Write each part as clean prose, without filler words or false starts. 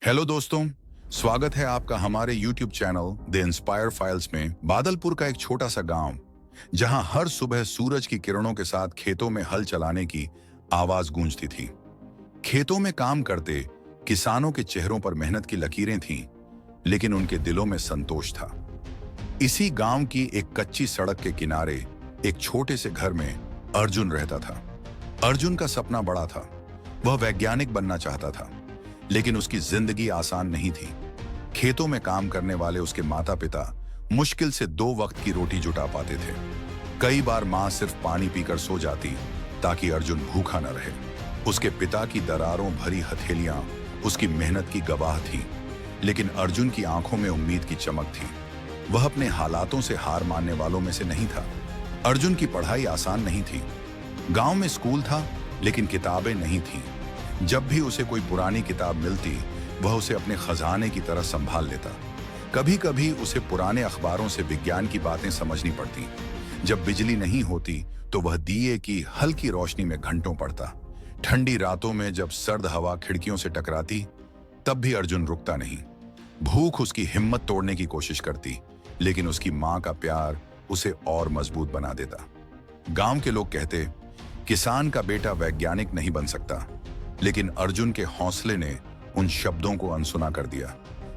Hello दोस्तों, स्वागत है आपका हमारे YouTube channel the inspire files में। बादलपुर का एक छोटा सा गांव जहां हर सुबह सूरज की किरणों के साथ खेतों में हल चलाने की आवाज गूंजती थी। खेतों में काम करते किसानों के चेहरों पर मेहनत की लकीरें थीं, लेकिन उनके दिलों में संतोष था। इसी गांव की एक कच्ची सड़क के किनारे एक छोटे से घर में अर्जुन रहता था। अर्जुन का सपना बड़ा था। वह वैज्ञानिक बनना चाहता था, लेकिन उसकी जिंदगी आसान नहीं थी। खेतों में काम करने वाले उसके माता पिता मुश्किल से 2 वक्त की रोटी जुटा पाते थे। कई बार मां सिर्फ पानी पीकर सो जाती ताकि अर्जुन भूखा न रहे। उसके पिता की दरारों भरी हथेलियां उसकी मेहनत की गवाह थी, लेकिन अर्जुन की आंखों में उम्मीद की चमक थी। वह अपने हालातों से हार मानने वालों में से नहीं था। अर्जुन की पढ़ाई आसान नहीं थी। गांव में स्कूल था, लेकिन किताबें नहीं थीं। जब भी उसे कोई पुरानी किताब मिलती, वह उसे अपने खजाने की तरह संभाल लेता। कभी कभी उसे पुराने अखबारों से विज्ञान की बातें समझनी पड़ती। जब बिजली नहीं होती तो वह दिए की हल्की रोशनी में घंटों पढ़ता। ठंडी रातों में जब सर्द हवा खिड़कियों से टकराती, तब भी अर्जुन रुकता नहीं। भूख उसकी हिम्मत तोड़ने की कोशिश करती, लेकिन उसकी मां का प्यार उसे और मजबूत बना देता। गांव के लोग कहते, किसान का बेटा वैज्ञानिक नहीं बन सकता, लेकिन अर्जुन के हौसले ने उन शब्दों को अनसुना कर दिया।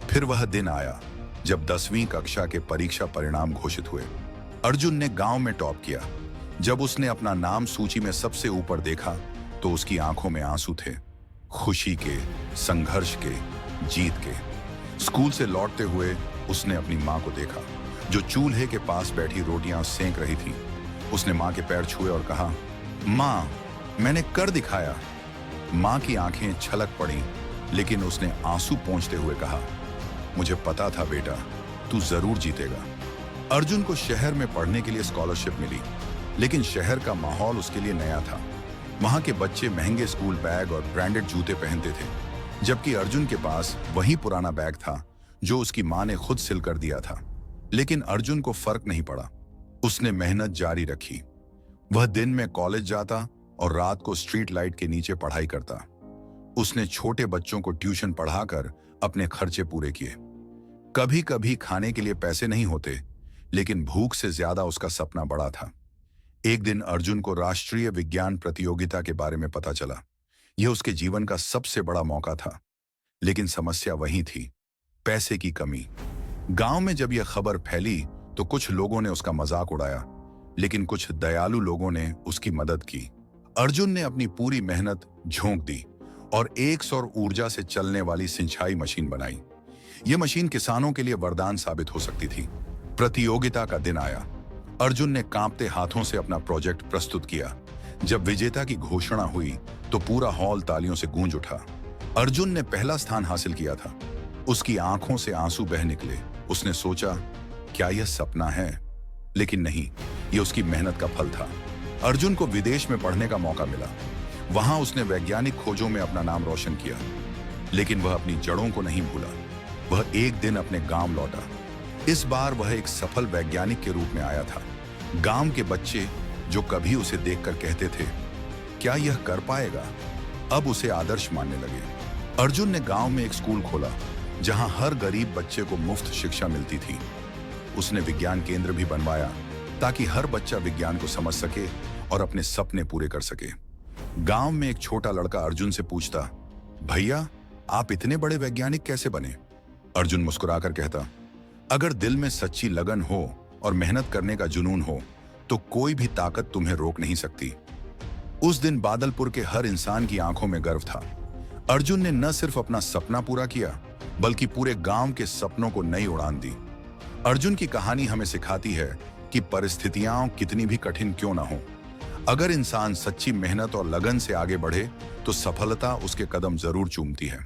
फिर वह दिन आया जब 10वीं कक्षा के परीक्षा परिणाम घोषित हुए। अर्जुन ने गांव में टॉप किया। जब उसने अपना नाम सूची में सबसे ऊपर देखा तो उसकी आंखों में आंसू थे, खुशी के, संघर्ष के, जीत के। स्कूल से लौटते हुए उसने अपनी मां को देखा, जो चूल्हे के पास बैठी रोटियां सेंक रही थी। उसने मां के पैर छुए और कहा, मां, मैंने कर दिखाया। मां की आंखें छलक पड़ी, लेकिन उसने आंसू पोंछते हुए कहा, मुझे पता था बेटा, तू जरूर जीतेगा। अर्जुन को शहर में पढ़ने के लिए स्कॉलरशिप मिली, लेकिन शहर का माहौल उसके लिए नया था। वहां के बच्चे महंगे स्कूल बैग और ब्रांडेड जूते पहनते थे, जबकि अर्जुन के पास वही पुराना बैग था जो उसकी मां ने खुद सिल कर दिया था। लेकिन अर्जुन को फर्क नहीं पड़ा। उसने मेहनत जारी रखी। वह दिन में कॉलेज जाता और रात को स्ट्रीट लाइट के नीचे पढ़ाई करता। उसने छोटे बच्चों को ट्यूशन पढ़ाकर अपने खर्चे पूरे किए। कभी कभी खाने के लिए पैसे नहीं होते, लेकिन भूख से ज्यादा उसका सपना बड़ा था। एक दिन अर्जुन को राष्ट्रीय विज्ञान प्रतियोगिता के बारे में पता चला। यह उसके जीवन का सबसे बड़ा मौका था, लेकिन समस्या वही थी, पैसे की कमी। गांव में जब यह खबर फैली तो कुछ लोगों ने उसका मजाक उड़ाया, लेकिन कुछ दयालु लोगों ने उसकी मदद की। अर्जुन ने अपनी पूरी मेहनत झोंक दी और एक सौर ऊर्जा से चलने वाली सिंचाई मशीन बनाई। यह मशीन किसानों के लिए वरदान साबित हो सकती थी। प्रतियोगिता का दिन आया। अर्जुन ने कांपते हाथों से अपना प्रोजेक्ट प्रस्तुत किया। जब विजेता की घोषणा हुई तो पूरा हॉल तालियों से गूंज उठा। अर्जुन ने पहला स्थान हासिल किया था। उसकी आंखों से आंसू बह निकले। उसने सोचा, क्या यह सपना है? लेकिन नहीं, यह उसकी मेहनत का फल था। अर्जुन को विदेश में पढ़ने का मौका मिला। वहां उसने वैज्ञानिक खोजों में अपना नाम रोशन किया, लेकिन वह अपनी जड़ों को नहीं भूला। वह एक दिन अपने गांव लौटा। इस बार वह एक सफल वैज्ञानिक के रूप में आया था। गांव के बच्चे जो कभी उसे देखकर कहते थे, क्या यह कर पाएगा, अब उसे आदर्श मानने लगे। अर्जुन ने गांव में एक स्कूल खोला, जहां हर गरीब बच्चे को मुफ्त शिक्षा मिलती थी। उसने विज्ञान केंद्र भी बनवाया, ताकि हर बच्चा विज्ञान को समझ सके और अपने सपने पूरे कर सके। गांव में एक छोटा लड़का अर्जुन से पूछता, भैया, आप इतने बड़े वैज्ञानिक कैसे बने? अर्जुन मुस्कुराकर कहता, अगर दिल में सच्ची लगन हो और मेहनत करने का जुनून हो, तो कोई भी ताकत तुम्हें रोक नहीं सकती। उस दिन बादलपुर के हर इंसान की आंखों में गर्व था। अर्जुन ने न सिर्फ अपना सपना पूरा किया, बल्कि पूरे गांव के सपनों को नई उड़ान दी। अर्जुन की कहानी हमें सिखाती है कि परिस्थितियां कितनी भी कठिन क्यों ना हो, अगर इंसान सच्ची मेहनत और लगन से आगे बढ़े तो सफलता उसके कदम जरूर चूमती है।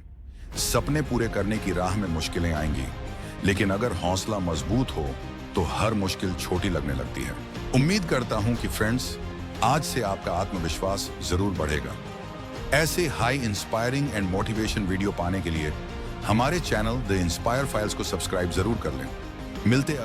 सपने पूरे करने की राह में मुश्किलें आएंगी, लेकिन अगर हौसला मजबूत हो तो हर मुश्किल छोटी लगने लगती है। उम्मीद करता हूं कि फ्रेंड्स, आज से आपका आत्मविश्वास जरूर बढ़ेगा। ऐसे high inspiring and motivation video पाने के लिए हमारे चैनल द इंस्पायर फाइल्स को सब्सक्राइब जरूर कर लें। मिलते